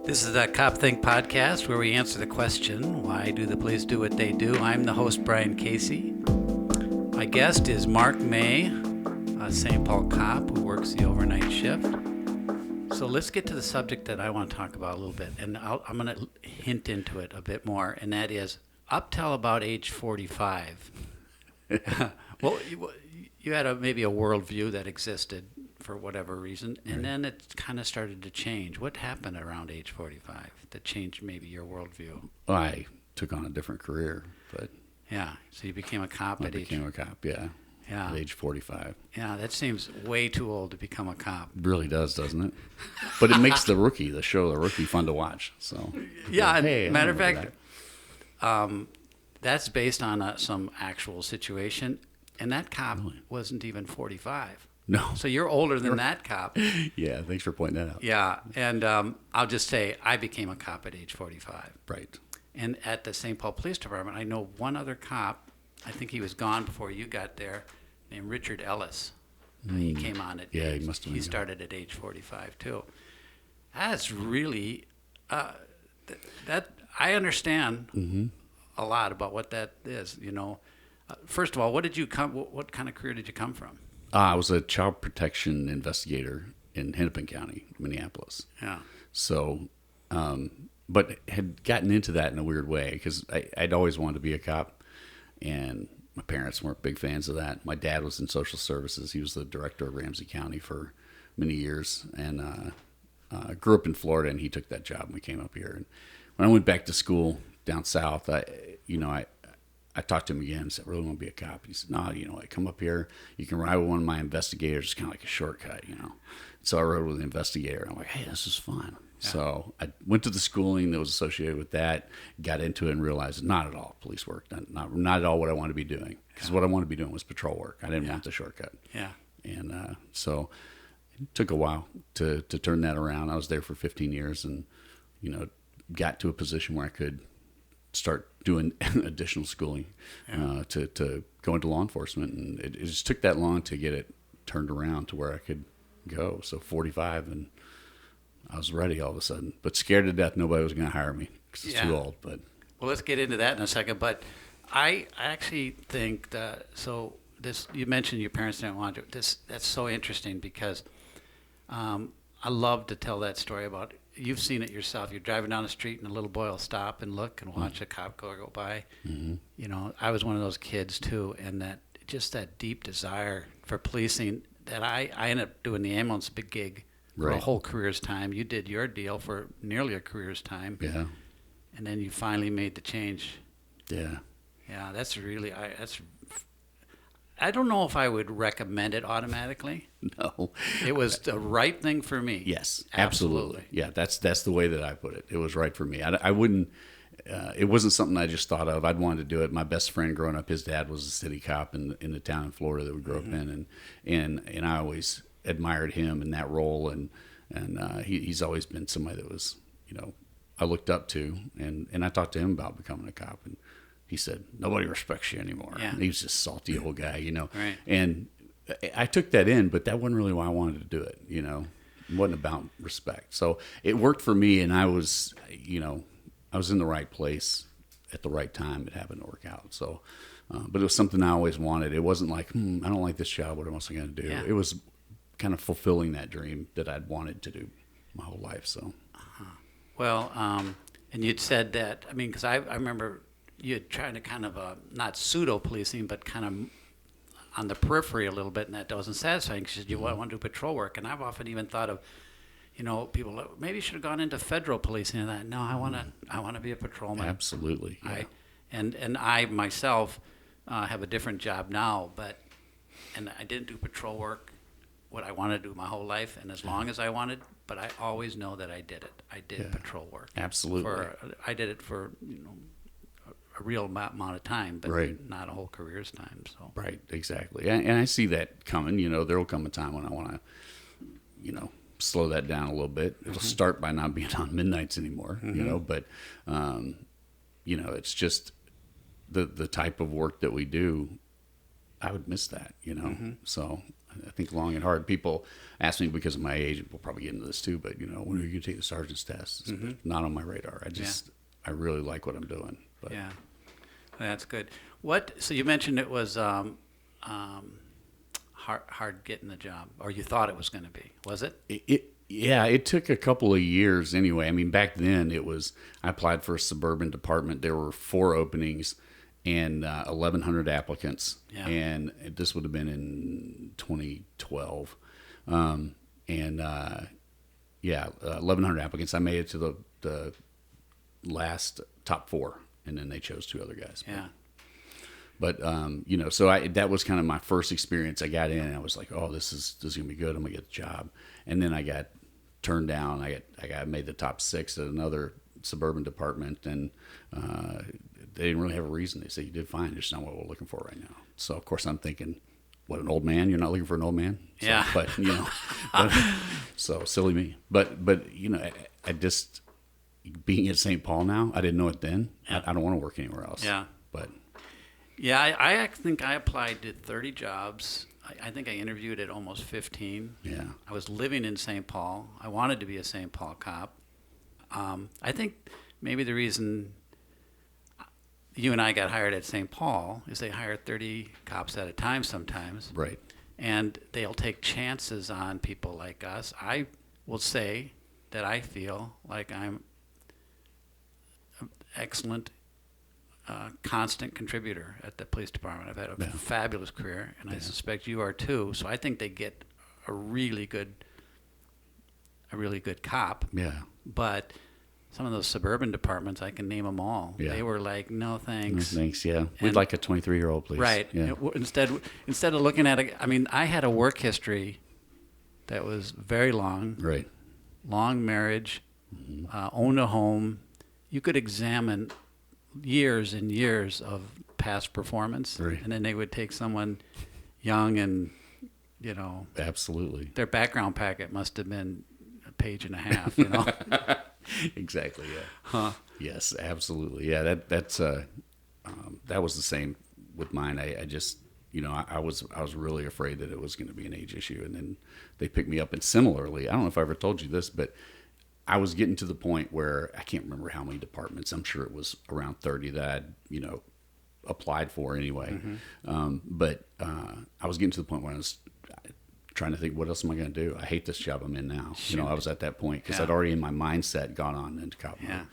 This is the CopThink podcast where we answer the question, why do the police do what they do? I'm the host, Brian Casey. My guest is Mark May, a St. Paul cop who works the overnight shift. So let's get to the subject that I want to talk about a little bit, and I'm going to hint into it a bit more, and that is up till about age 45. Well, you had maybe a worldview that existed for whatever reason, and then it kind of started to change. What happened around age 45 that changed maybe your worldview? Well, I took on a different career, but Yeah, so you became a cop I became a cop, yeah, at age 45. Yeah, that seems way too old to become a cop. It really does, doesn't it? But it makes the show The Rookie, fun to watch. So Yeah, hey, matter of fact, that's based on some actual situation, and that cop wasn't even 45. No. So you're older than that cop. Yeah, thanks for pointing that out. Yeah, and I'll just say I became a cop at age 45. Right. And at the St. Paul Police Department, I know one other cop, I think he was gone before you got there, named Richard Ellis. He came on at he age, must have been. He started at age 45 too. That's really, that I understand a lot about what that is, you know. First of all, what kind of career did you come from? I was a child protection investigator in Hennepin County, Minneapolis. Yeah. So, but had gotten into that in a weird way because I'd always wanted to be a cop, and my parents weren't big fans of that. My dad was in social services. He was the director of Ramsey County for many years, and grew up in Florida, and he took that job, and we came up here. And when I went back to school down south, I talked to him again and said, I really want to be a cop. He said, no, I come up here, you can ride with one of my investigators. It's kind of like a shortcut, So I rode with the investigator. I'm like, hey, this is fun. Yeah. So I went to the schooling that was associated with that, got into it and realized not at all police work, not at all what I wanted to be doing. Because what I wanted to be doing was patrol work. I didn't want the shortcut. Yeah. And so it took a while to turn that around. I was there for 15 years and, got to a position where I could start doing additional schooling to go into law enforcement, and it just took that long to get it turned around to where I could go. So 45, and I was ready all of a sudden, but scared to death nobody was going to hire me because it's too old. But well, let's get into that in a second. But I actually think that you mentioned your parents didn't want you. That's so interesting because I love to tell that story about. You've seen it yourself. You're driving down the street and a little boy will stop and look and watch a cop go by. Mm-hmm. I was one of those kids too, and that deep desire for policing that I ended up doing the ambulance big gig for a whole career's time. You did your deal for nearly a career's time. Yeah. And then you finally made the change. Yeah. Yeah, that's I don't know if I would recommend it automatically. No. It was the right thing for me. Yes, absolutely. Yeah, that's the way that I put it. It was right for me. I wouldn't, it wasn't something I just thought of. I'd wanted to do it. My best friend growing up, his dad was a city cop in the town in Florida that we grew up in. And I always admired him in that role. And he's always been somebody that was, I looked up to. And I talked to him about becoming a cop. And he said, nobody respects you anymore. Yeah. He was just a salty old guy, Right. And I took that in, but that wasn't really why I wanted to do it, It wasn't about respect. So it worked for me, and I was, I was in the right place at the right time. It happened to work out. So, but it was something I always wanted. It wasn't like, I don't like this job. What else am I going to do? Yeah. It was kind of fulfilling that dream that I'd wanted to do my whole life. So, Well, and you'd said that, because I remember you're trying to kind of not pseudo policing, but kind of on the periphery a little bit, and that wasn't satisfying because you want to do patrol work. And I've often even thought of, people maybe should have gone into federal policing. And that no, I want to be a patrolman. Absolutely. Yeah. And I myself have a different job now, and I didn't do patrol work what I wanted to do my whole life, and as long as I wanted. But I always know that I did it. I did patrol work. Absolutely. I did it for a real amount of time, but not a whole career's time. So right, exactly, and I see that coming. There will come a time when I want to, slow that down a little bit. It'll start by not being on midnights anymore, but it's just the type of work that we do. I would miss that, So I think long and hard. People ask me because of my age. We'll probably get into this too, but when are you going to take the sergeant's test? It's not on my radar. I really like what I'm doing. But. Yeah, that's good. So you mentioned it was hard getting the job, or you thought it was going to be. Was it? It took a couple of years anyway. I mean, back then I applied for a suburban department. There were 4 openings and 1,100 applicants. Yeah. And this would have been in 2012. 1,100 applicants. I made it to the last top 4, and then they chose 2 other guys. Yeah. But so that was kind of my first experience. I got in, and I was like, "Oh, this is gonna be good. I'm gonna get the job." And then I got turned down. I made the top 6 at another suburban department, and they didn't really have a reason. They said, "You did fine. Just not what we're looking for right now." So of course I'm thinking, "What, an old man? You're not looking for an old man?" So, yeah. But so silly me. But I just being at St. Paul now. I didn't know it then. Yeah. I don't want to work anywhere else. Yeah. But. Yeah, I think I applied to 30 jobs. I think I interviewed at almost 15. Yeah. I was living in St. Paul. I wanted to be a St. Paul cop. I think maybe the reason you and I got hired at St. Paul is they hire 30 cops at a time sometimes. Right. And they'll take chances on people like us. I will say that I feel like I'm an excellent constant contributor at the police department. I've had a fabulous career, and I suspect you are too. So I think they get a really good cop. Yeah. But some of those suburban departments, I can name them all. Yeah. They were like, "No thanks." No thanks. Yeah. We'd like a 23-year-old, please. Right. Yeah. Instead of looking at it, I had a work history that was very long. Right. Long marriage, owned a home. You could examine years and years of past performance, right. And then they would take someone young and, Absolutely. their background packet must have been a page and a half, Exactly. Yeah. Huh. Yes, absolutely. Yeah. That was the same with mine. I just, I was really afraid that it was going to be an age issue, and then they picked me up. And similarly, I don't know if I ever told you this, but I was getting to the point where I can't remember how many departments. I'm sure it was around 30 that I'd, applied for anyway. But I was getting to the point where I was trying to think, what else am I going to do? I hate this job I'm in now. Shoot. I was at that point because I'd already in my mindset gone on into cop mode.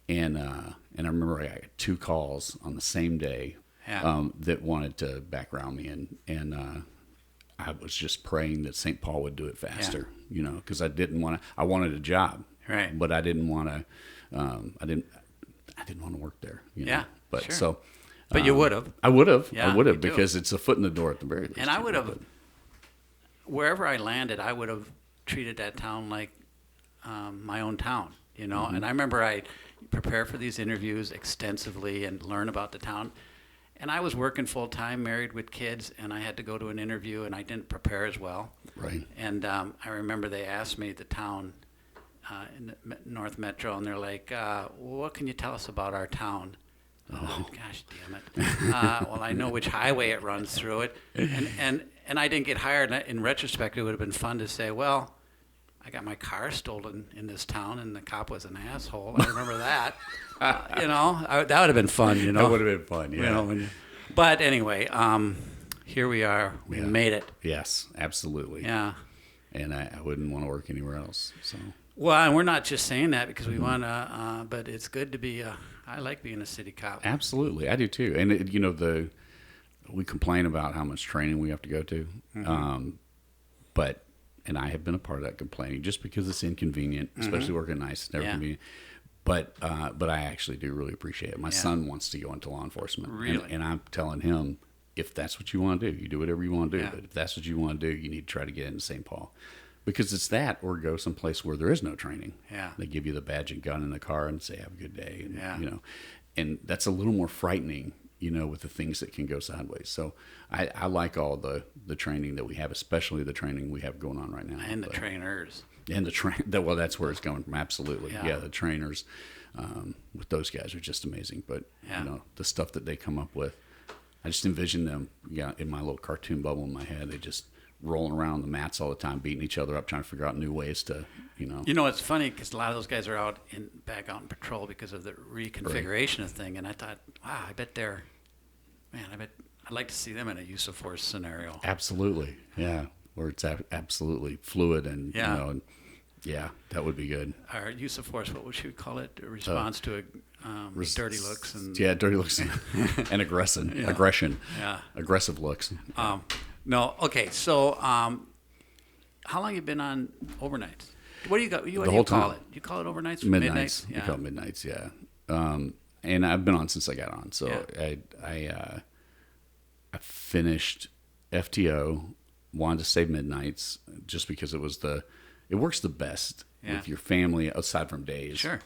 And I remember I got 2 calls on the same day that wanted to background me, and I was just praying that St. Paul would do it faster, because I wanted a job, right? But I didn't want to, I didn't want to work there, Yeah, But sure. so, But you would have. I would have, Yeah, because it's a foot in the door at the very least. And I would have, wherever I landed, I would have treated that town like my own town, And I remember I prepare for these interviews extensively and learn about the town. And I was working full time, married with kids, and I had to go to an interview, and I didn't prepare as well. Right. And I remember they asked me the town in the North Metro, and they're like, "What can you tell us about our town?" Oh, gosh damn it! Well, I know which highway it runs through it, and I didn't get hired. In retrospect, it would have been fun to say, "Well, I got my car stolen in this town, and the cop was an asshole." I remember that. That would have been fun. That would have been fun. Yeah. But anyway, here we are. We made it. Yes, absolutely. Yeah. And I wouldn't want to work anywhere else. So. Well, and we're not just saying that because we want to, but it's good to be. I like being a city cop. Absolutely, I do too. And we complain about how much training we have to go to, and I have been a part of that complaining just because it's inconvenient, especially working nights. It's never convenient. But I actually do really appreciate it. My son wants to go into law enforcement, really, and I'm telling him, if that's what you want to do, you do whatever you want to do. Yeah. But if that's what you want to do, you need to try to get into St. Paul. Because it's that, or go someplace where there is no training. Yeah. They give you the badge and gun in the car and say, "Have a good day." And, Yeah. And that's a little more frightening, with the things that can go sideways. So I like all the training that we have, especially the training we have going on right now. And the trainers. And well, that's where it's coming from. Absolutely. Yeah. The trainers with those guys are just amazing. But, the stuff that they come up with. I just envision them, in my little cartoon bubble in my head. They just rolling around the mats all the time, beating each other up, trying to figure out new ways to, It's funny because a lot of those guys are back out in patrol because of the reconfiguration of the thing, and I thought, wow, I bet I'd like to see them in a use of force scenario. Absolutely, yeah, where it's absolutely fluid and yeah, that would be good. Our use of force, what would you call it? A response to dirty looks and dirty looks and aggression. Yeah, aggressive looks. No, okay. So, how long you been on overnights? What do you got? What do you call it? You call it overnights? Midnights. Yeah. We call it midnights. Yeah. And I've been on since I got on. So I finished FTO. Wanted to say midnights just because it works the best with your family aside from days. Sure.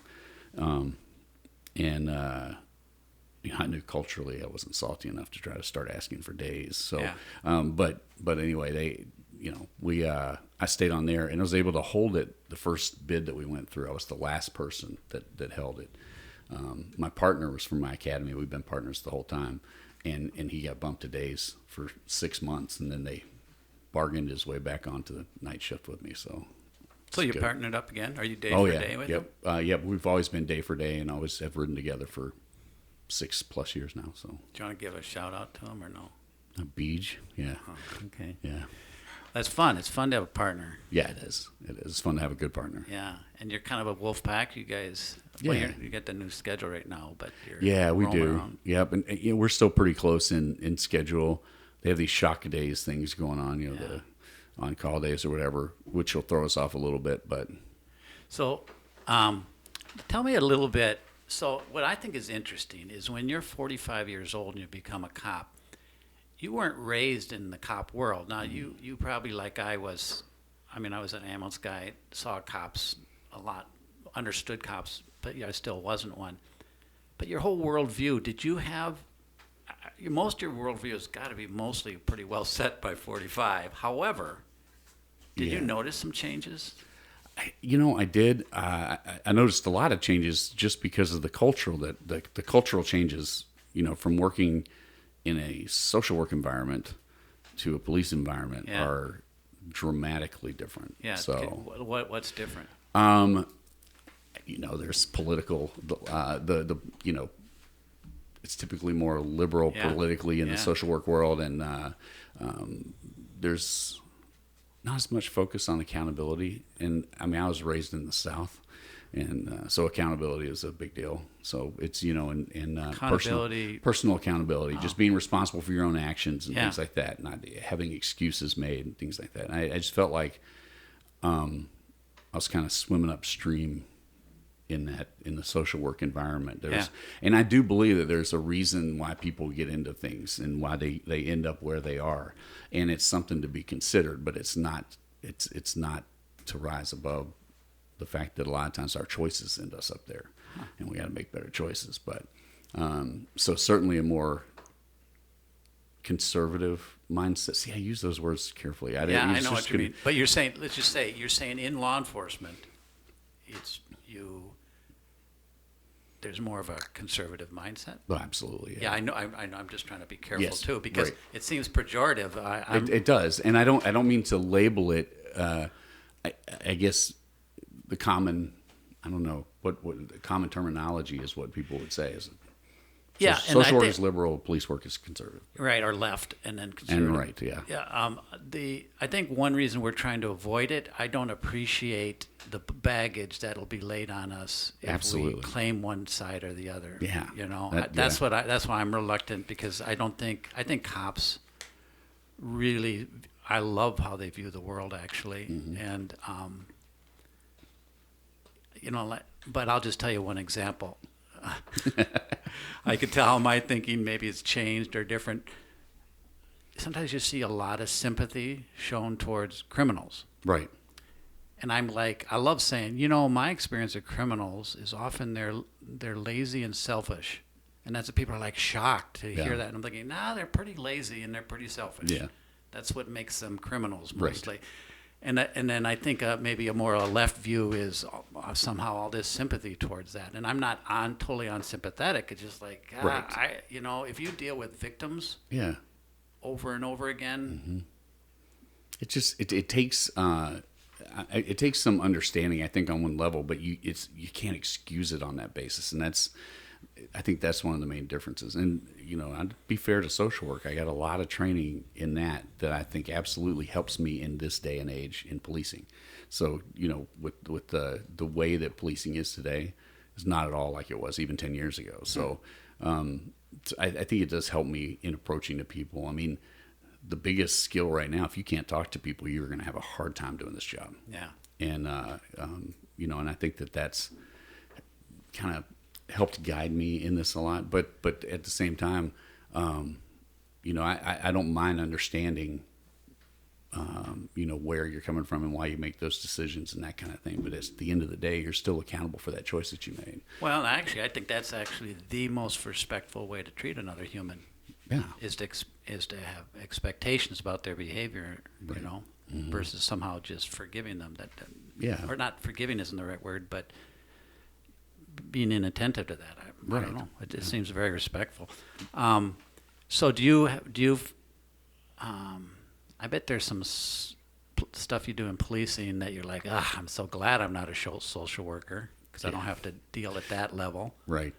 I knew culturally I wasn't salty enough to try to start asking for days. So, but anyway, I stayed on there and I was able to hold it. The first bid that we went through, I was the last person that held it. My partner was from my academy. We've been partners the whole time, and he got bumped to days for 6 months, and then they bargained his way back onto the night shift with me. So you partnered up again? Are you day for day with him? Yep. We've always been day for day, and always have ridden together for 6+ years now. So, do you want to give a shout out to him or no? A Beej, yeah. Oh, okay. Yeah. That's fun. It's fun to have a partner. Yeah, it is. It is. It's fun to have a good partner. Yeah, and you're kind of a wolf pack, you guys. Yeah. Well, you get the new schedule right now, but we do. Around. Yep, and we're still pretty close in schedule. They have these shock days things going on, the on-call days or whatever, which will throw us off a little bit. But so, tell me a little bit. So, what I think is interesting is when you're 45 years old and you become a cop, you weren't raised in the cop world. Now, you probably, like I was, I was an ambulance guy, saw cops a lot, understood cops, but I still wasn't one. But your whole worldview, did you have, most of your worldview has got to be mostly pretty well set by 45. However, did you notice some changes? I did. I noticed a lot of changes just because of the cultural the cultural changes. From working in a social work environment to a police environment are dramatically different. Yeah. So what's different? There's political. It's typically more liberal politically in the social work world, and there's not as much focus on accountability. And I was raised in the South, and so accountability is a big deal. So it's personal accountability, just being responsible for your own actions and things like that, not having excuses made and things like that. And I just felt like I was kind of swimming upstream in the social work environment. And I do believe that there's a reason why people get into things and why they end up where they are, and it's something to be considered, but it's not to rise above the fact that a lot of times our choices end us up there, and we got to make better choices. But so certainly a more conservative mindset. See, I use those words carefully. I know what you mean. But you're saying, let's just say, you're saying in law enforcement, there's more of a conservative mindset. Oh, absolutely. Yeah, I know. I'm just trying to be careful too, because it seems pejorative. It does, and I don't mean to label it. I guess the common, I don't know what the common terminology is. What people would say is. Social work is liberal, police work is conservative. Right, or left, and then conservative. And right, yeah. Yeah, I think one reason we're trying to avoid it, I don't appreciate the baggage that'll be laid on us if we claim one side or the other. Yeah. That's why I'm reluctant, because I think cops really, I love how they view the world, actually. Mm-hmm. And, but I'll just tell you one example. I could tell how my thinking maybe has changed or different. Sometimes you see a lot of sympathy shown towards criminals. Right. And I'm like, I love saying, my experience of criminals is often they're lazy and selfish. And that's what people are like shocked to hear that. And I'm thinking, they're pretty lazy and they're pretty selfish. Yeah. That's what makes them criminals mostly. Right. And then I think maybe a more left view is somehow all this sympathy towards that. And I'm not totally unsympathetic. It's just like, Right. if you deal with victims Yeah. over and over again, It just it takes it takes some understanding, I think, on one level, but you can't excuse it on that basis, and I think that's one of the main differences. And I'd be fair to social work. I got a lot of training in that I think absolutely helps me in this day and age in policing. So with the way that policing is today is not at all like it was even 10 years ago. So I think it does help me in approaching the people. I mean, the biggest skill right now, if you can't talk to people, you're going to have a hard time doing this job. Yeah. And, and I think that's kind of helped guide me in this a lot. But at the same time, I don't mind understanding, where you're coming from and why you make those decisions and that kind of thing. But at the end of the day, you're still accountable for that choice that you made. Well, actually, I think that's actually the most respectful way to treat another human. Yeah. Is to have expectations about their behavior, Right. Versus somehow just forgiving them. Yeah. Or not forgiving isn't the right word, but being inattentive to that. I Right. don't know. It just seems very respectful. So do you? I bet there's some stuff you do in policing that you're like, I'm so glad I'm not a social worker because I don't have to deal at that level. Right.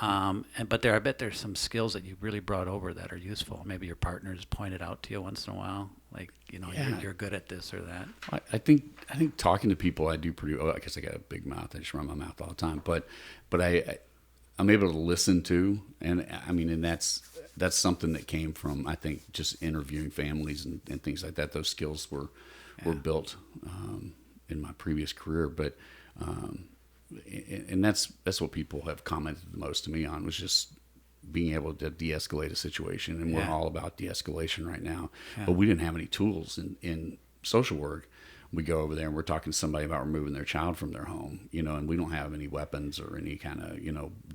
But I bet there's some skills that you really brought over that are useful. Maybe your partners pointed out to you once in a while, like you're good at this or that. I think talking to people I do pretty well. I guess I got a big mouth. I just run my mouth all the time. But I'm able to listen to, and I mean, and that's something that came from, I think, just interviewing families and things like that. Those skills were built in my previous career, but. And that's what people have commented the most to me on, was just being able to de-escalate a situation. And we're all about de-escalation right now. Yeah. But we didn't have any tools in social work. We go over there and we're talking to somebody about removing their child from their home, and we don't have any weapons or any kind of,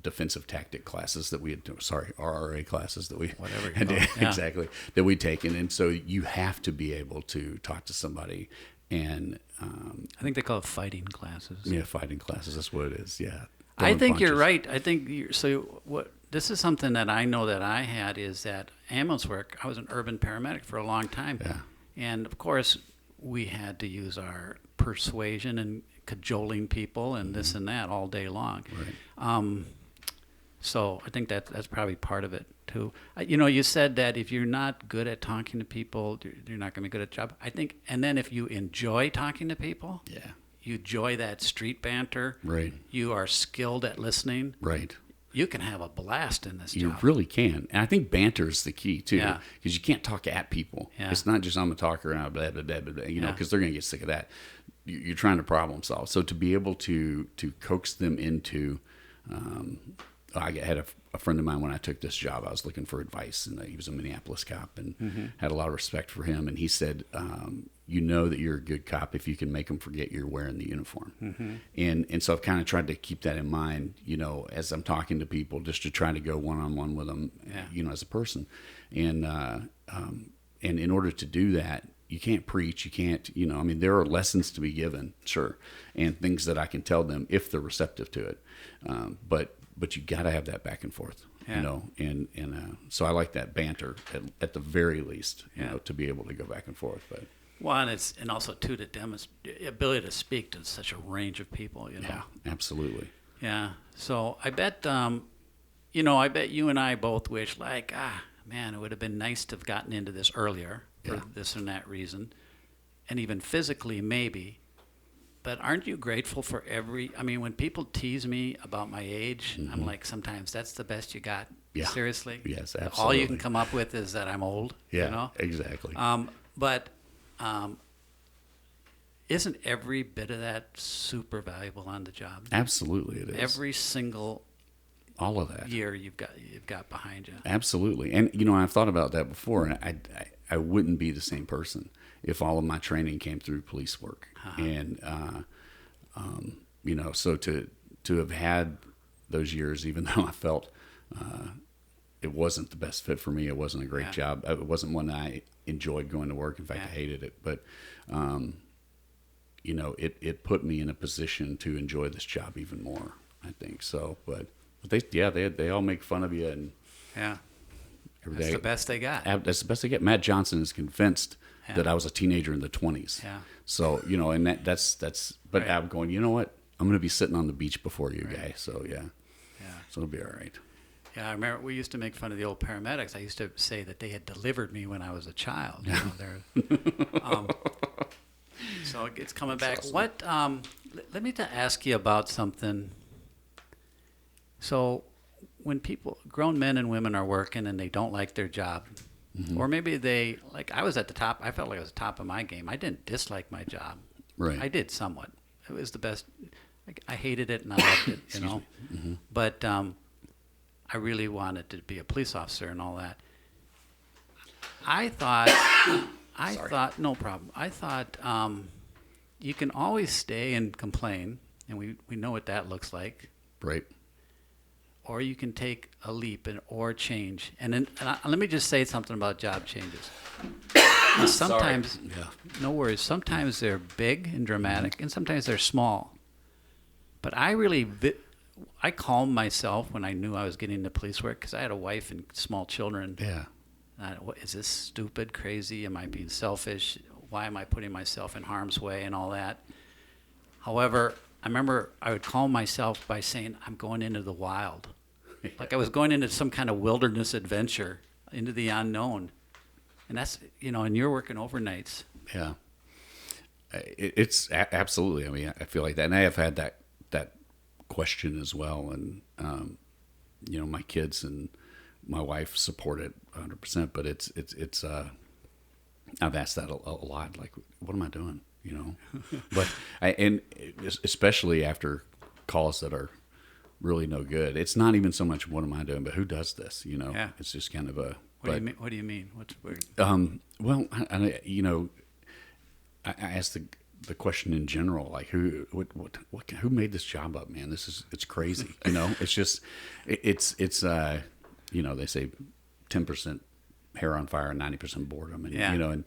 defensive tactic classes that we had, RRA classes that we had exactly, that we'd taken. And so you have to be able to talk to somebody. And I think they call it fighting classes. Yeah, fighting classes. That's what it is. Yeah. I think you're right. I think this is something that I know that I had, is that ambulance work. I was an urban paramedic for a long time. Yeah. And of course, we had to use our persuasion and cajoling people and this and that all day long. Right. So I think that's probably part of it too. You said that if you're not good at talking to people, you're not going to be good at the job. I think, and then if you enjoy talking to people, you enjoy that street banter, right? You are skilled at listening, right? You can have a blast in this job. You really can, and I think banter is the key too, Yeah. because you can't talk at people. Yeah. It's not just I'm a talker and blah blah blah blah, because they're going to get sick of that. You're trying to problem solve, so to be able to coax them into. I had a friend of mine when I took this job. I was looking for advice, and he was a Minneapolis cop, and had a lot of respect for him. And he said, "You know that you're a good cop if you can make them forget you're wearing the uniform." And so I've kind of tried to keep that in mind, as I'm talking to people, just to try to go one-on-one with them, as a person. And in order to do that, you can't preach. You can't, there are lessons to be given, sure, and things that I can tell them if they're receptive to it. But you got to have that back and forth, and so I like that banter at the very least, to be able to go back and forth. But and also too, to demonstrate ability to speak to such a range of people, Yeah, absolutely. Yeah. So I bet, I bet you and I both wish, like, man, it would have been nice to have gotten into this earlier for this and that reason, and even physically maybe. But aren't you grateful for when people tease me about my age, I'm like, sometimes that's the best you got. Yeah. Seriously? Yes, absolutely. All you can come up with is that I'm old. Yeah, exactly. But isn't every bit of that super valuable on the job? Absolutely, it is. Every single all of that year you've got behind you. Absolutely. And I've thought about that before, and I wouldn't be the same person if all of my training came through police work. And so to have had those years, even though I felt it wasn't the best fit for me, it wasn't a great job, it wasn't one that I enjoyed going to work. In fact, I hated it. But it put me in a position to enjoy this job even more, I think. So, but they all make fun of you and Yeah. every That's day. the best they got. That's the best they get. Matt Johnson is convinced Yeah. that I was a teenager in the 20s. Yeah. So, and that's, but Right. I'm going, you know what? I'm going to be sitting on the beach before you Right. guys. So, yeah. Yeah. So it'll be all right. Yeah, I remember we used to make fun of the old paramedics. I used to say that they had delivered me when I was a child. So it's coming back. awesome. What? Let me ask you about something. So, when grown men and women are working and they don't like their job, or maybe I was at the top. I felt like I was at the top of my game. I didn't dislike my job. Right. I did somewhat. It was the best. I hated it and I loved it, But I really wanted to be a police officer and all that. I thought, no problem. I thought you can always stay and complain, and we know what that looks like. Right. Or you can take a leap or change. Let me just say something about job changes. Sometimes, Yeah. no worries. Sometimes they're big and dramatic, and sometimes they're small. But I calmed myself when I knew I was getting into police work because I had a wife and small children. Yeah. Is this stupid, crazy? Am I being selfish? Why am I putting myself in harm's way and all that? However, I remember I would calm myself by saying, I'm going into the wild. Like I was going into some kind of wilderness adventure, into the unknown. And that's, and you're working overnights. Yeah. It's absolutely. I mean, I feel like that. And I have had that question as well. And, my kids and my wife support it 100%, but I've asked that a lot. Like, what am I doing? But especially after calls that are really no good. It's not even so much what am I doing, but who does this? Yeah. It's just kind of a. What do you mean? What's weird? Well, I asked the question in general, like who made this job up, man? It's crazy. It's just it's they say 10% hair on fire and 90% boredom, and Yeah. and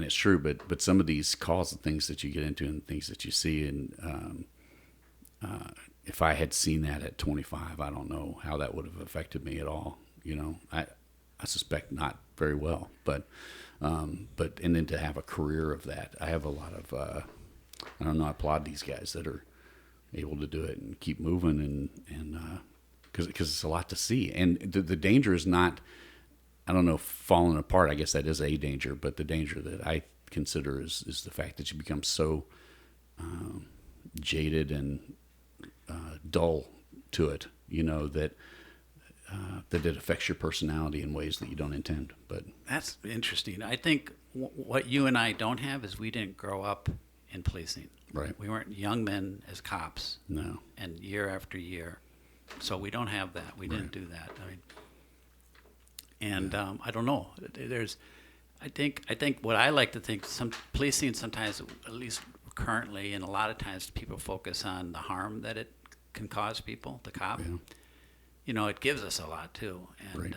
it's true. But some of these calls and things that you get into and things that you see, and if I had seen that at 25, I don't know how that would have affected me at all. I suspect not very well, but and then to have a career of that, I have a lot of I don't know. I applaud these guys that are able to do it and keep moving, and because it's a lot to see, and the danger is not, I don't know, falling apart. I guess that is a danger, but the danger that I consider is the fact that you become so jaded and dull to it, that it affects your personality in ways that you don't intend. But That's interesting. I think what you and I don't have is we didn't grow up in policing. Right. We weren't young men as cops. No. And year after year. So we don't have that. We didn't do that. I don't know. I think what I like to think, some policing sometimes, at least currently, and a lot of times people focus on the harm that it can cause people, the cop. Yeah. It gives us a lot too, and Right.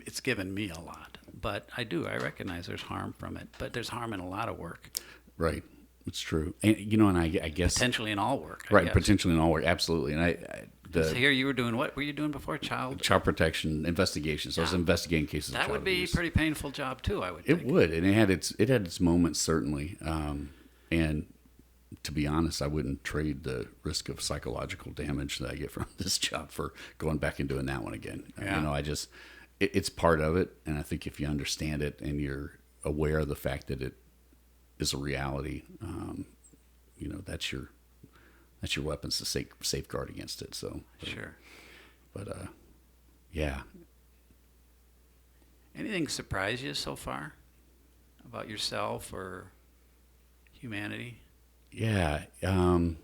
it's given me a lot. But I recognize there's harm from it. But there's harm in a lot of work, Right. It's true. And and I guess potentially in all work. I right, guess. potentially in all work, absolutely. And So here you were doing, what were you doing before? Child protection investigation. So I was investigating cases of That child would be abuse. a pretty painful job too, I would It think. would, and it had its moments certainly. And to be honest, I wouldn't trade the risk of psychological damage that I get from this job for going back and doing that one again. Yeah. It's part of it, and I think if you understand it and you're aware of the fact that it is a reality, that's your weapons to safeguard against it. So Sure. but yeah. Anything surprise you so far about yourself or humanity? Yeah. Well,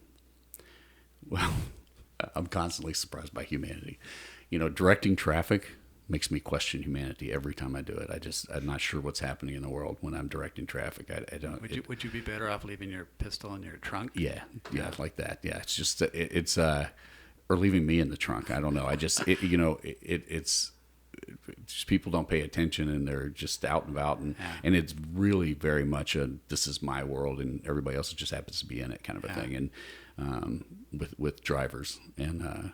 I'm constantly surprised by humanity. Directing traffic makes me question humanity every time I do it. I'm not sure what's happening in the world when I'm directing traffic. I don't. Would you be better off leaving your pistol in your trunk? Yeah, like that. Yeah, it's just or leaving me in the trunk. I don't know. It's just people don't pay attention, and they're just out and about, and it's really very much this is my world, and everybody else just happens to be in it kind of a thing. And with drivers, and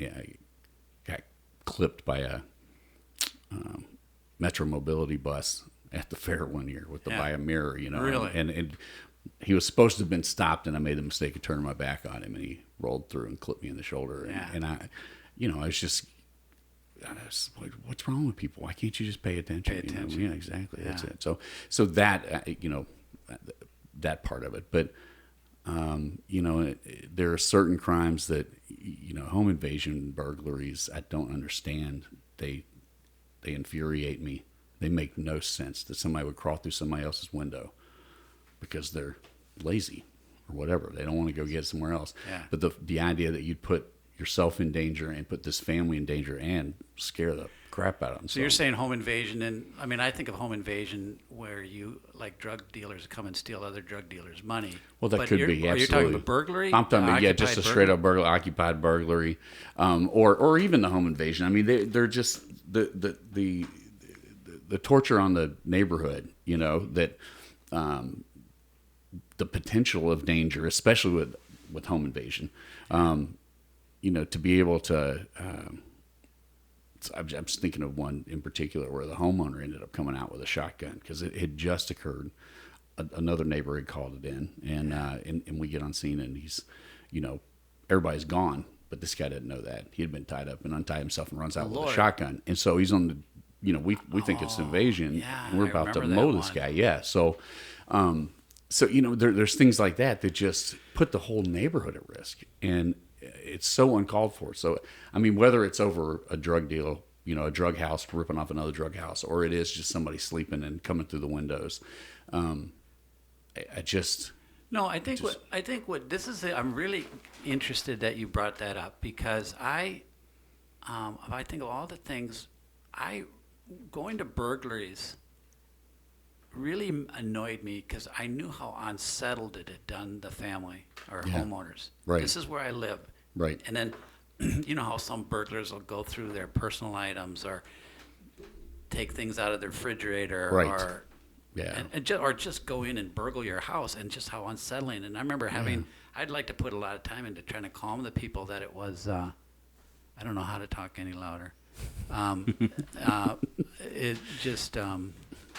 I got clipped by a Metro Mobility bus at the fair one year by a mirror, Really? And he was supposed to have been stopped, and I made the mistake of turning my back on him, and he rolled through and clipped me in the shoulder. And I was like, what's wrong with people? Why can't you just pay attention? Pay attention. Yeah, exactly. That's it. So that, that part of it. But, there are certain crimes that, home invasion, burglaries, I don't understand. They infuriate me. They make no sense that somebody would crawl through somebody else's window because they're lazy or whatever. They don't want to go get somewhere else. Yeah. But the idea that you'd put yourself in danger and put this family in danger and scare the crap out of them. So you're saying home invasion, and I mean, I think of home invasion where you, like, drug dealers come and steal other drug dealers' money. Well, that could be, absolutely. Are you talking about burglary? I'm talking about, just a straight up occupied burglary, or even the home invasion. I mean, they're just the torture on the neighborhood, that the potential of danger, especially with home invasion, to be able to, I'm just thinking of one in particular where the homeowner ended up coming out with a shotgun because it had just occurred. Another neighbor had called it in, and we get on scene, and he's, everybody's gone, but this guy didn't know that. He had been tied up and untied himself and runs out with a shotgun. And so he's on the, we think it's invasion, and we're about to mow this guy. Yeah. So, there's things like that just put the whole neighborhood at risk, and it's so uncalled for. So, I mean, whether it's over a drug deal, a drug house ripping off another drug house, or it is just somebody sleeping and coming through the windows, I think what this is. I'm really interested that you brought that up because I think of all the things going to burglaries really annoyed me because I knew how unsettled it had done the family or homeowners. Right. This is where I live. Right. And then, how some burglars will go through their personal items or take things out of their refrigerator, right. or or just go in and burgle your house, and just how unsettling. And I remember I'd like to put a lot of time into trying to calm the people that it was. I don't know how to talk any louder. It just.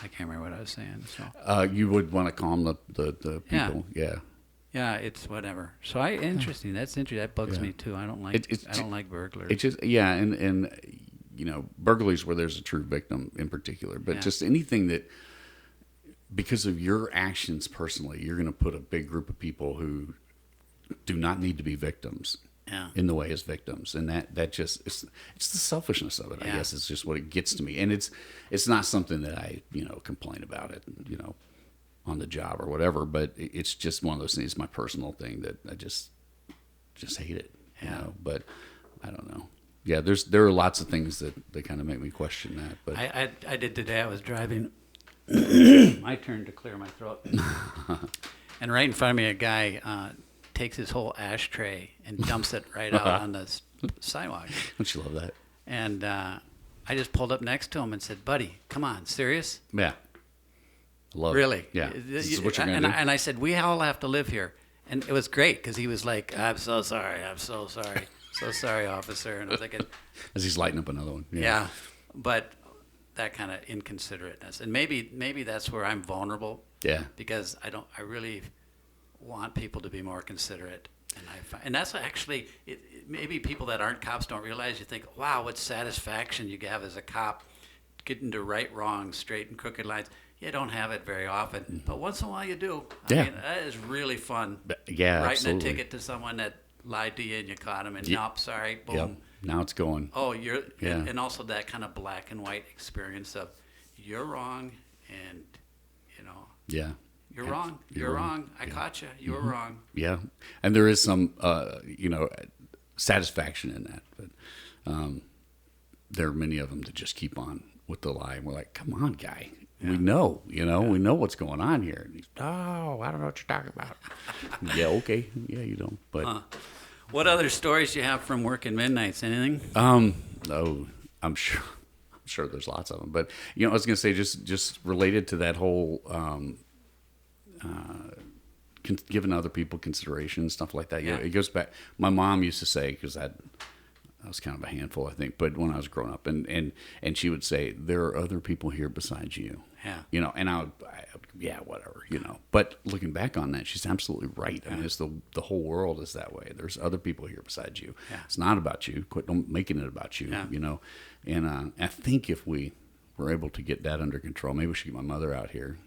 I can't remember what I was saying. So you would want to calm the people. Yeah. Yeah, it's whatever. So interesting. That's interesting. That bugs me too. I don't like. I don't like burglars. It's just and burglaries where there's a true victim in particular, but just anything that because of your actions personally, you're going to put a big group of people who do not need to be victims. Yeah. In the way as victims, and that just it's the selfishness of it. I guess it's just what it gets to me, and it's not something that I complain about it on the job or whatever, but it's just one of those things. It's my personal thing that I just hate it. But I don't know. Yeah, there are lots of things that kind of make me question that. But I did today. I was driving. My turn to clear my throat, and right in front of me, a guy. Takes his whole ashtray and dumps it right out on the sidewalk. Don't you love that? And I just pulled up next to him and said, "Buddy, come on, serious?" Yeah. Love really? It. Yeah. This is what you're going to do. And I said, "We all have to live here." And it was great because he was like, "I'm so sorry. I'm so sorry. So sorry, officer." And I was thinking, as he's lighting up another one. Yeah. But that kind of inconsiderateness, and maybe that's where I'm vulnerable. Yeah. Because I really want people to be more considerate, and that's actually maybe people that aren't cops don't realize. You think, wow, what satisfaction you have as a cop getting to right wrongs, straight and crooked lines. You don't have it very often, but once in a while you do. I mean, that is really fun. Yeah, writing absolutely. a ticket to someone that lied to you and you caught him, and nope, sorry, boom. Yep. Now it's going. Oh, and also that kind of black and white experience of you're wrong, and yeah. You're wrong. You're wrong. I caught you. You were wrong. Yeah, and there is some, satisfaction in that. But there are many of them that just keep on with the lie, and we're like, "Come on, guy. Yeah. We know. We know what's going on here." And he's, "Oh, I don't know what you're talking about." Yeah, okay. Yeah, you don't. But what other stories do you have from working midnights? Anything? Oh, I'm sure there's lots of them. But I was going to say just related to that whole giving other people consideration, stuff like that. It goes back. My mom used to say, because I was kind of a handful, I think, but when I was growing up, and she would say, there are other people here besides you. Yeah. And I would yeah, whatever, But looking back on that, she's absolutely right. I mean, it's the whole world is that way. There's other people here besides you. Yeah. It's not about you. Quit making it about you, And I think if we were able to get that under control, maybe we should get my mother out here.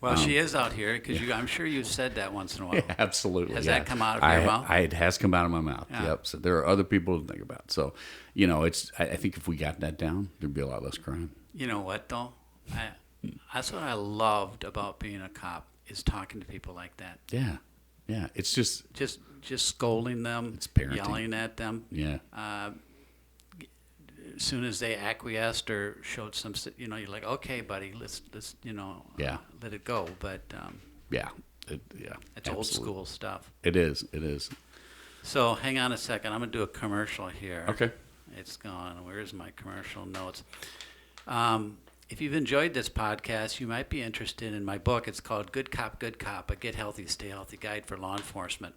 Well, she is out here because I'm sure you've said that once in a while. Yeah, absolutely. Has that come out of your mouth? It has come out of my mouth. Yeah. Yep. So there are other people to think about. So, I think if we got that down, there'd be a lot less crime. You know what, though? That's what I loved about being a cop is talking to people like that. Yeah. Yeah. It's just scolding them. It's parenting. Yelling at them. Yeah. As soon as they acquiesced or showed some, you're like, okay, buddy, let's let it go. But yeah, it's old school stuff. It is. So hang on a second. I'm gonna do a commercial here. Okay. It's gone. Where's my commercial notes? If you've enjoyed this podcast, you might be interested in my book. It's called Good Cop, A Get Healthy, Stay Healthy Guide for Law Enforcement.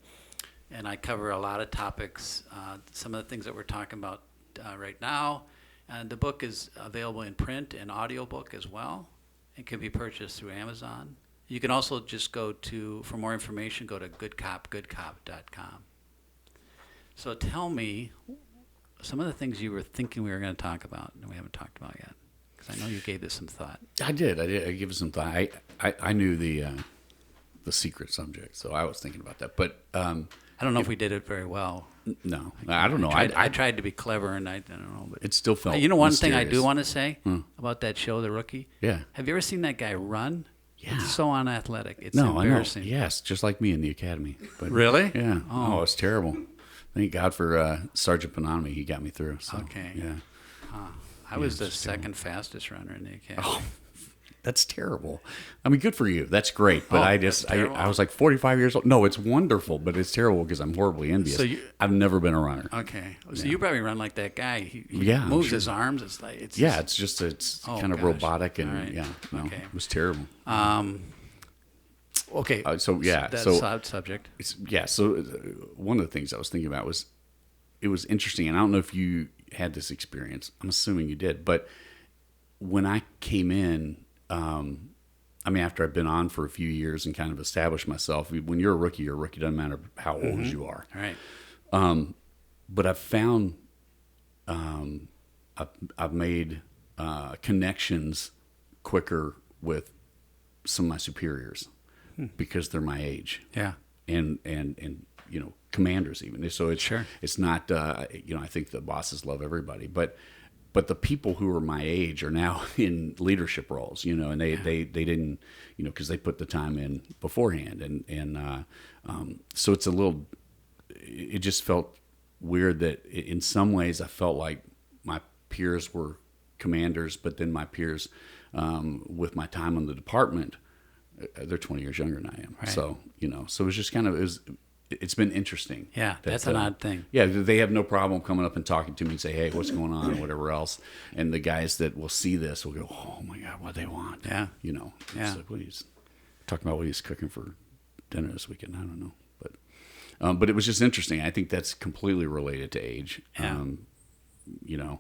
And I cover a lot of topics, some of the things that we're talking about right now. And the book is available in print and audiobook as well. It can be purchased through Amazon. You can also just for more information, go to goodcop.com. So tell me some of the things you were thinking we were going to talk about and we haven't talked about yet. Because I know you gave this some thought. I did. I gave it some thought. I knew the secret subject, so I was thinking about that. But I don't know if we did it very well. No, I don't know. I tried to be clever, and I don't know. But it still felt one mysterious. thing I do want to say about that show, The Rookie? Yeah. Have you ever seen that guy run? Yeah. It's so unathletic. It's No, embarrassing. I know. Yes, just like me in the academy. But, Really? Yeah. Oh, it's terrible. Thank God for Sergeant Panami. He got me through. So, okay. Yeah. I was the second fastest runner in the academy. Oh, that's terrible. I mean, good for you. That's great. But I was like 45 years old. No, it's wonderful, but it's terrible because I'm horribly envious. I've never been a runner. Okay. So you probably run like that guy. He yeah, moves his arms. It's like it's kind of robotic and right. Okay. It was terrible. Okay. That's subject. So one of the things I was thinking about was it was interesting, and I don't know if you had this experience. I'm assuming you did, but when I came in, after I've been on for a few years and kind of established myself, when you're a rookie, doesn't matter how old as you are. All right. But I've found I've made connections quicker with some of my superiors because they're my age. Yeah. And commanders even. So it's not I think the bosses love everybody, but the people who are my age are now in leadership roles, and they didn't, because they put the time in beforehand, and so it's it just felt weird that in some ways I felt like my peers were commanders, but then my peers with my time in the department, they're 20 years younger than I am. Right. So so it was just it's been interesting. Yeah, that's an odd thing. Yeah, they have no problem coming up and talking to me and say, hey, what's going on, or whatever else. And the guys that will see this will go, oh, my God, what they want. Yeah. It's like, talking about what he's cooking for dinner this weekend. I don't know. But it was just interesting. I think that's completely related to age. Yeah.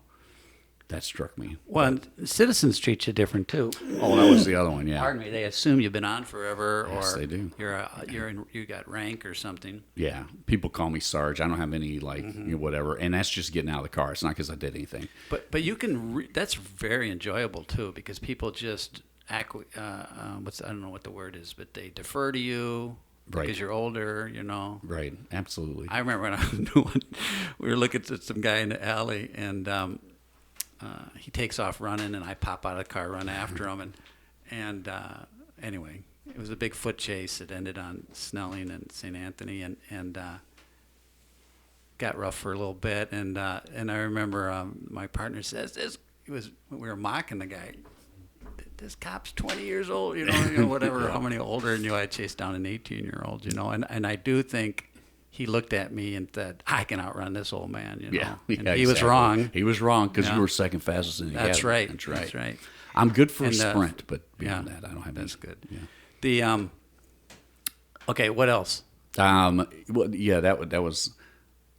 That struck me. Well, citizens treat you different too. Oh, that was the other one. Yeah. Pardon me. They assume you've been on forever, yes, or they do. you got rank or something. Yeah. People call me Sarge. I don't have any whatever, and that's just getting out of the car. It's not because I did anything. But you can. That's very enjoyable too, because people just I don't know what the word is, but they defer to you. Right. Because you're older, Right. Absolutely. I remember when I was doing, we were looking at some guy in the alley, and he takes off running, and I pop out of the car, run after him, and anyway, it was a big foot chase. It ended on Snelling and St. Anthony, and got rough for a little bit. And I remember my partner says we were mocking the guy. This cop's 20 years old, whatever, how many older than you. I chased down an 18-year-old, and I do think he looked at me and said, "I can outrun this old man." You know, and yeah, he was wrong. He was wrong because you were second fastest in the That's academy. right. That's right. That's right. I'm good for a sprint, but beyond that, I don't have. That's good. Yeah. The okay, what else? Well, yeah, there was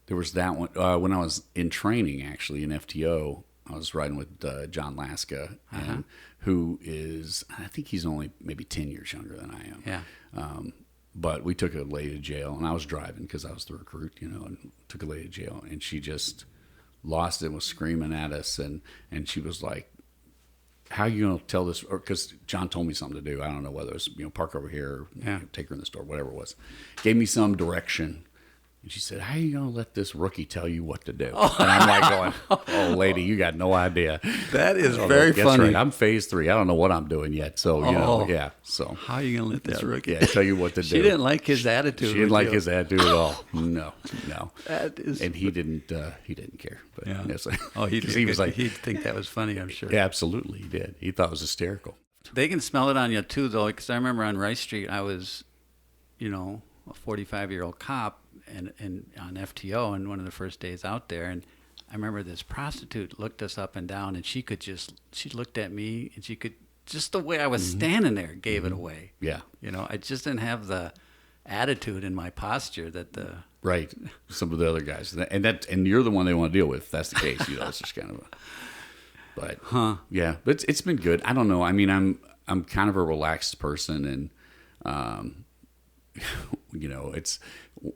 that one when I was in training actually in FTO. I was riding with John Laska, and who is, I think he's only maybe 10 years younger than I am. Yeah. But we took a lady to jail, and I was driving because I was the recruit, you know, and took a lady to jail, and she just lost it and was screaming at us, and she was like, "How are you going to tell this?" Because John told me something to do. I don't know whether it was, park over here, take her in the store, whatever it was. Gave me some direction. And she said, "How are you going to let this rookie tell you what to do?" And I'm like going, "Oh, lady, you got no idea." That is very funny. Right. I'm phase 3. I don't know what I'm doing yet. So, yeah. So how are you going to let this rookie tell you what to do? She didn't like his attitude. She didn't like his attitude at all. No. That is... And he didn't care. But yeah. Yes, he was like, he'd think that was funny, I'm sure. Yeah, absolutely, he did. He thought it was hysterical. They can smell it on you too, though, because I remember on Rice Street, I was, a 45-year-old cop and on FTO, and one of the first days out there, and I remember this prostitute looked us up and down, and she looked at me, and she could, just the way I was standing there gave it away. Yeah. I just didn't have the attitude in my posture that the... Right. Some of the other guys. And you're the one they want to deal with. If that's the case. It's just kind of But yeah, but it's been good. I don't know. I mean, I'm kind of a relaxed person, and it's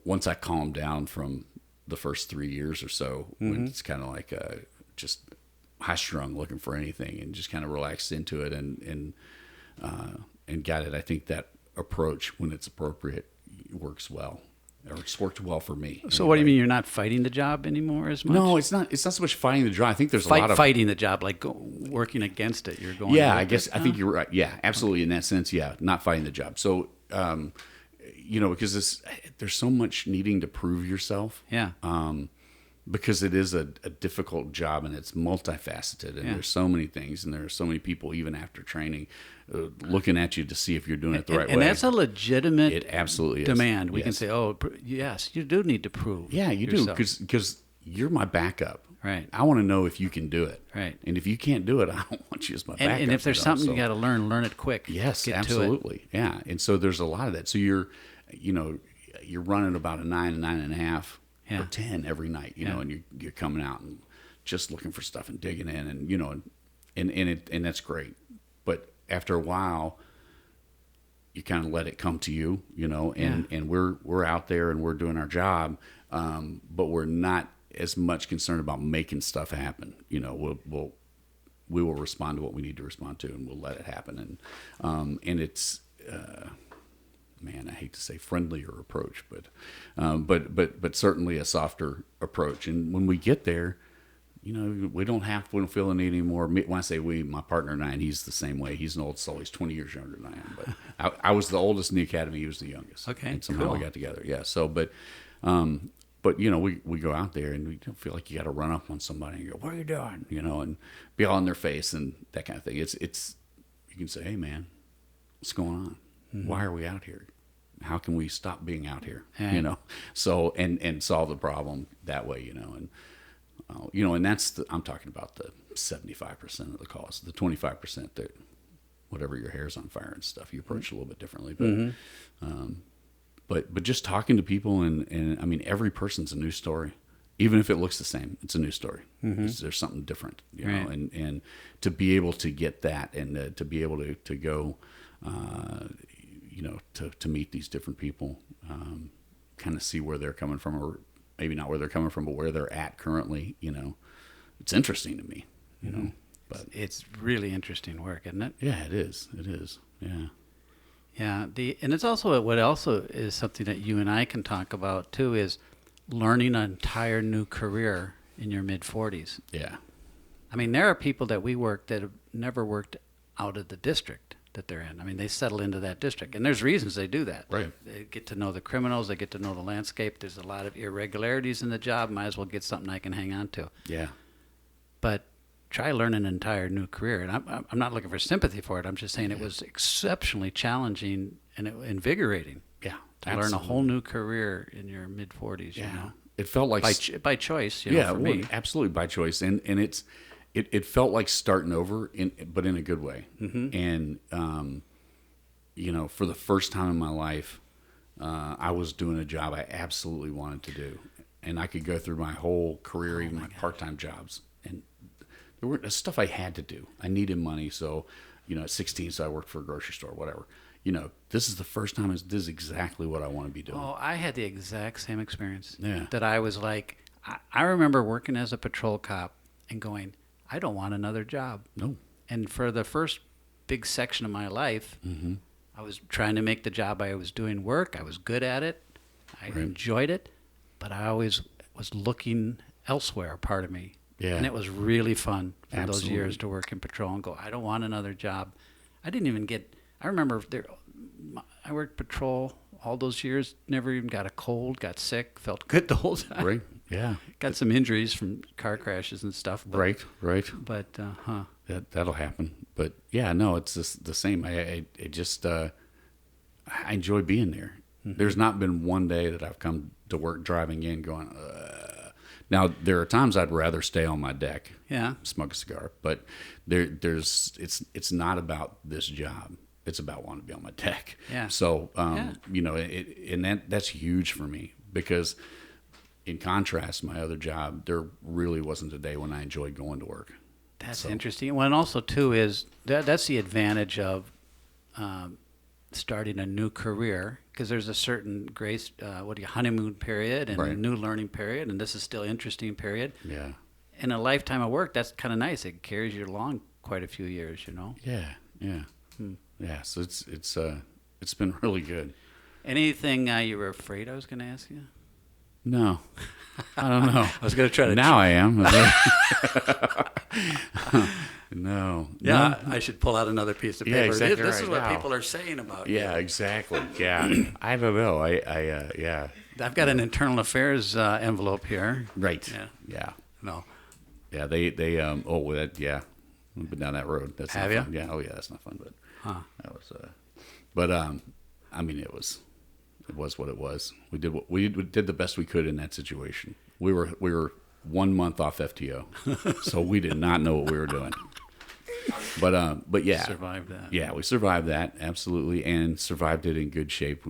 once I calm down from the first 3 years or so, when it's kind of like just high strung, looking for anything, and just kind of relaxed into it, and got it. I think that approach, when it's appropriate, works well. Or it's worked well for me. So what do you mean, you're not fighting the job anymore as much? No, it's not so much fighting the job. I think there's a lot of fighting the job, like working against it. You're going. Yeah, I guess I think you're right. Yeah, absolutely. In that sense, yeah, not fighting the job. So, because there's so much needing to prove yourself. Yeah. Because it is a difficult job, and it's multifaceted, and there's so many things, and there are so many people even after training looking at you to see if you're doing it the right way. And that's a legitimate it absolutely demand. Is. We can say, oh, yes, you do need to prove. Yeah, you yourself. do, because you're my backup. Right. I want to know if you can do it. Right. And if you can't do it, I don't want you as my backup. And if there's something you got to learn it quick. Yes, Get absolutely. To it. Yeah. And so there's a lot of that. So you're running about a 9 and 9.5 or 10 every night, you know, and you're coming out and just looking for stuff and digging in, and that's great. But after a while, you kind of let it come to you, and we're out there and we're doing our job, but we're not as much concerned about making stuff happen. We will respond to what we need to respond to, and we'll let it happen. And it's, man, I hate to say friendlier approach, but certainly a softer approach. And when we get there, we don't feel the need anymore. When I say we, my partner and I, and he's the same way. He's an old soul. He's 20 years younger than I am. But I was the oldest in the academy. He was the youngest. Okay, and somehow cool. we got together. Yeah. So, but we go out there and we don't feel like you got to run up on somebody and go, "What are you doing?" And be all in their face and that kind of thing. It's you can say, "Hey, man, what's going on? Mm-hmm. Why are we out here? How can we stop being out here?" Yeah. So and solve the problem that way. And that's I'm talking about the 75% of the cost, the 25% that whatever your hair's on fire and stuff, you approach it a little bit differently. But but just talking to people and I mean, every person's a new story. Even if it looks the same, it's a new story. Mm-hmm. There's something different, right. and to be able to get that and to be able to go, to meet these different people, kind of see where they're coming from, or maybe not where they're coming from, but where they're at currently, it's interesting to me, Mm-hmm. But it's really interesting work, isn't it? Yeah, it is. It is. Yeah. Yeah. And it's also, what also is something that you and I can talk about too, is learning an entire new career in your mid-40s. Yeah. I mean, there are people that we work that have never worked out of the district that they're in. I mean, they settle into that district, and there's reasons they do that. Right. They get to know the criminals, they get to know the landscape. There's a lot of irregularities in the job. Might as well get something I can hang on to. Yeah. But try learning an entire new career. And I'm not looking for sympathy for it. I'm just saying it was exceptionally challenging and invigorating. Yeah. to learn a whole new career in your mid 40s. Yeah. You know, It felt like by choice. You know, for me. absolutely by choice, and it felt like starting over, but in a good way. And for the first time in my life, I was doing a job I absolutely wanted to do, and I could go through my whole career, even my part-time jobs, and there were stuff I had to do. I needed money, so at 16, so I worked for a grocery store, whatever. This is the first time this is exactly what I want to be doing. Oh, I had the exact same experience. Yeah. That I was like, I remember working as a patrol cop and going, I don't want another job. No. And for the first big section of my life, I was trying to make the job I was doing work. I was good at it. I enjoyed it, but I always was looking elsewhere, part of me. Yeah. And it was really fun for those Absolutely. years to work in patrol and go, I don't want another job. I didn't even I remember I worked patrol all those years, never even got a cold, got sick, felt good the whole time. Right. Yeah. Got some injuries from car crashes and stuff. But, Right. But, That'll happen. But yeah, no, it's just the same. I enjoy being there. There's not been one day that I've come to work driving in going, Now, there are times I'd rather stay on my deck, smoke a cigar, but it's not about this job. It's about wanting to be on my deck. Yeah. So, that's huge for me, because in contrast, my other job, there really wasn't a day when I enjoyed going to work. That's interesting. Well, and also too is that's the advantage of starting a new career, because there's a certain honeymoon period and a new learning period, and this is still interesting period. Yeah. In a lifetime of work, that's kind of nice. It carries you along quite a few years, you know. Yeah. Yeah. So it's been really good. Anything you were afraid I was going to ask you? No, I don't know. I was going to try to. Now I am. No. Yeah, I should pull out another piece of paper. Yeah, exactly. This is what people are saying about you. Yeah, exactly. Yeah, I don't know. Yeah. I've got an internal affairs envelope here. Right. Yeah. No. Yeah. They. Yeah. I've been down that road. That's Have not you? Fun. Yeah. Oh yeah. That's not fun. But that was. But I mean, it was what it was. We did the best we could in that situation. We were 1 month off FTO, so we did not know what we were doing. But yeah, Survived that. Yeah, we survived that, absolutely, and survived it in good shape.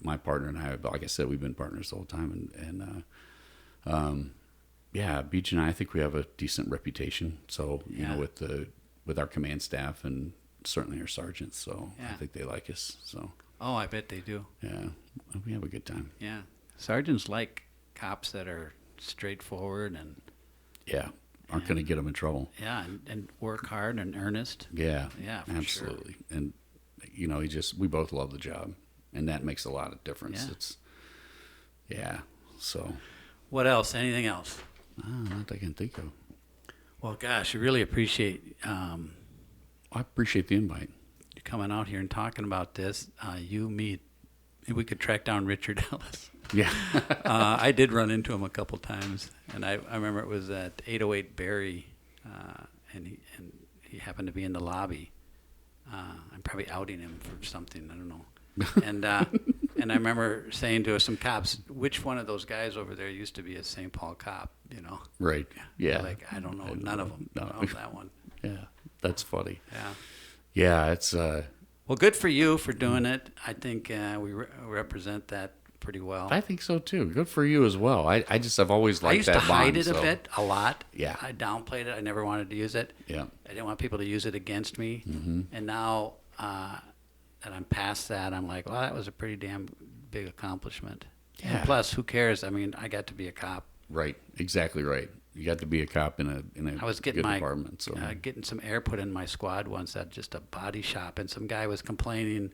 My partner and I, like I said, we've been partners the whole time, and yeah, Beach and I think we have a decent reputation. So you know, with our command staff and certainly our sergeants, so I think they like us. So I bet they do. Yeah, we have a good time. Yeah, sergeants like cops that are straightforward and aren't going to get them in trouble. Yeah, and work hard and earnest. Yeah, for absolutely. Sure. And we both love the job, and that makes a lot of difference. Yeah. So what else? Anything else? Not that I can think of. Well, gosh, I really appreciate. I appreciate the invite. You coming out here and talking about this. We could track down Richard Ellis. Yeah. I did run into him a couple times, and I remember it was at 808 Barry, and he happened to be in the lobby. I'm probably outing him for something, I don't know. And I remember saying to some cops, which one of those guys over there used to be a St. Paul cop, you know? Right. Yeah. Like, I don't know, none of them. No. That one. Yeah, that's funny. Yeah. Yeah, it's... Well, good for you for doing it. I think we represent that pretty well. I think so too. Good for you as well. I've always liked that bond. I used to hide it a lot. Yeah. I downplayed it. I never wanted to use it. Yeah. I didn't want people to use it against me. Mm-hmm. And now that I'm past that, I'm like, well, that was a pretty damn big accomplishment. Yeah. And plus, who cares? I mean, I got to be a cop. Right. Exactly right. You got to be a cop in a I was getting good department. So getting some air put in my squad once at just a body shop, and some guy was complaining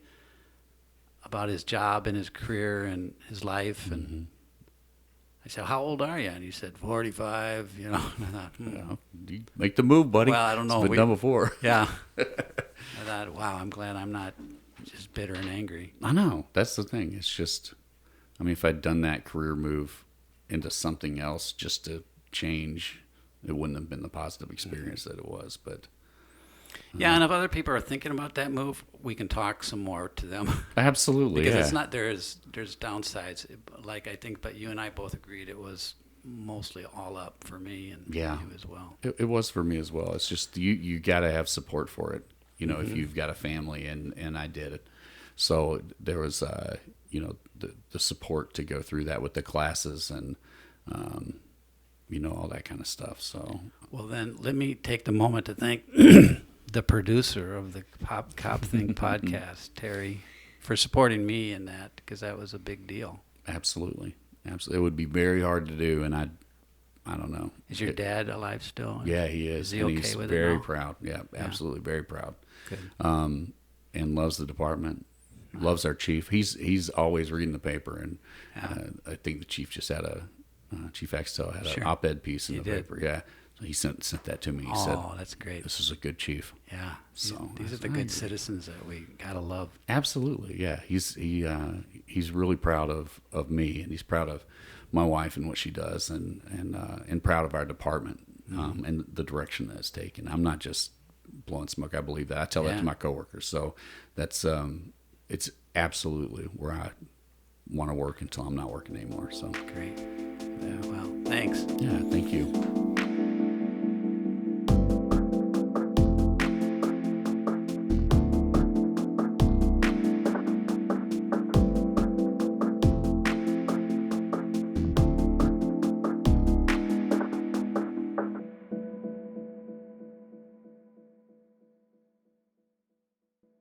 about his job and his career and his life, and I said, "How old are you?" And he said, 45. You know, and I thought, you make the move, buddy. Well, I don't know. It's been done before. Yeah. I thought, wow, I'm glad I'm not just bitter and angry. I know. That's the thing. It's just, I mean, if I'd done that career move into something else just to change, it wouldn't have been the positive experience that it was. But Yeah, and if other people are thinking about that move, we can talk some more to them. Absolutely, Because yeah. it's not there's downsides. Like I think, but you and I both agreed it was mostly all up for me and Yeah. you as well. It was for me as well. It's just you got to have support for it. If you've got a family, and I did it, so there was the support to go through that with the classes and all that kind of stuff. So Well, then let me take the moment to thank the producer of the CopThink podcast, Terry, for supporting me in that because that was a big deal. absolutely, it would be very hard to do, and I don't know. Is your dad alive still? Yeah, he is. Is he and okay he's with it very now? proud. Yeah, absolutely, very proud. Good. And loves the department. Loves our chief. He's always reading the paper, and I think the chief just had Chief Axtell had an op-ed piece in the paper. Yeah, so he sent that to me. He said, that's great. "This is a good chief." Yeah. So these are the good citizens that we gotta love. Absolutely, yeah. He's really proud of me, and he's proud of my wife and what she does, and proud of our department and the direction that it's taken. I'm not just blowing smoke. I believe that. I tell that to my coworkers. So that's it's absolutely where I want to work until I'm not working anymore. So Great. Yeah. Well, thanks. yeah, thank you.